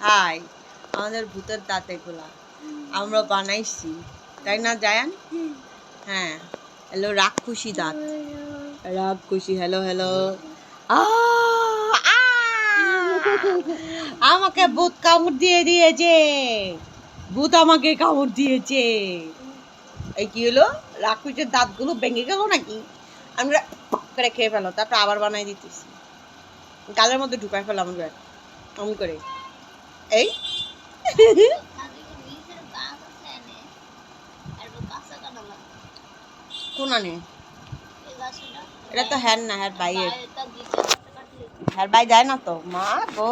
High, আমাদের ভূতের দাঁত এগুলা আমরা বানাইছি, তাই না জায়ান? হ্যাঁ, হ্যালো রাক্ষসী দাঁত, রাক্ষসী। Hello hello. আমাকে ভূত কামড় দিয়ে দিয়েছে, ভূত আমাকে কামড় দিয়েছে। এই কি হলো, রাক্ষসের দাঁতগুলো ভেঙে গেল নাকি? আমরা করে খেয়ে ফেলো, তারপর আবার বানাই দিতেছি, গালের মধ্যে ঢুকাই ফেলাম আমরা অমন করে। এই কোন আনে? এটা তো হ্যান না, হ্যার বাইয়ের, হ্যার বাই দেয় না তো মা গো।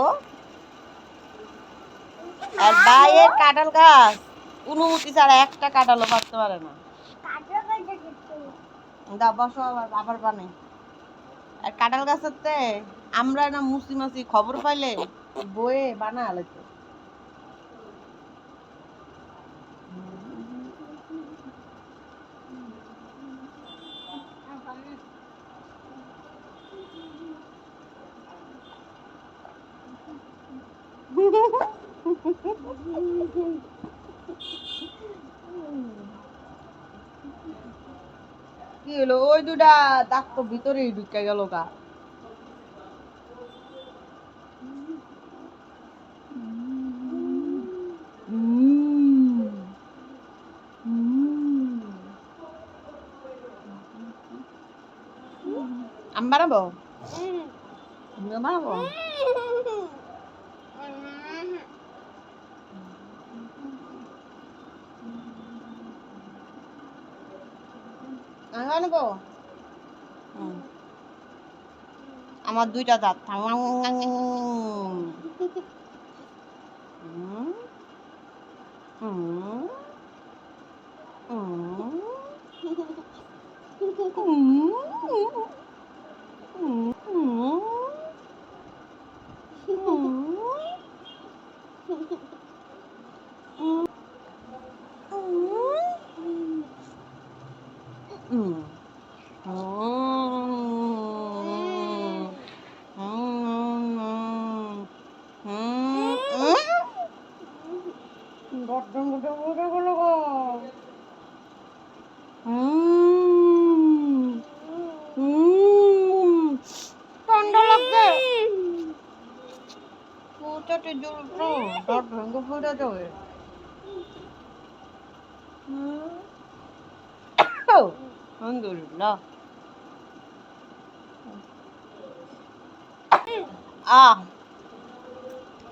আর বাইয়ের কাঁঠাল গাছ অনুমতি ছাড়া একটা কাঁঠালও পারতে পারে না। দা বসো, আবার বানাই। আর কাঁঠাল গাছেতে আমরা না মুসি মাসি খবর পাইলে বয়ে বানা আলাইতো। কি হলো, ওই দুটা দাঁত তো ভিতরেই ঢুকে গেল গা। আমি বানাবো, বানাবো। আমি বানাবো। আমার দুইটা দাঁত। ঠান্ডা লাগবে, কোথাতে জলতো দাঁত ভেঙে পড়ে যাবে। আলহামদুলিল্লাহ।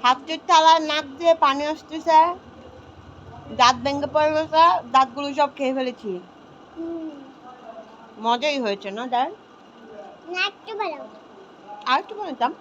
হাতের থালায় নাক দিয়ে পানি আসতেছে, দাঁত ভেঙে পড়ে গেছে, দাঁতগুলো সব খেয়ে ফেলেছি। মজাই হয়েছে না দাঁত? আর একটু বানাতাম।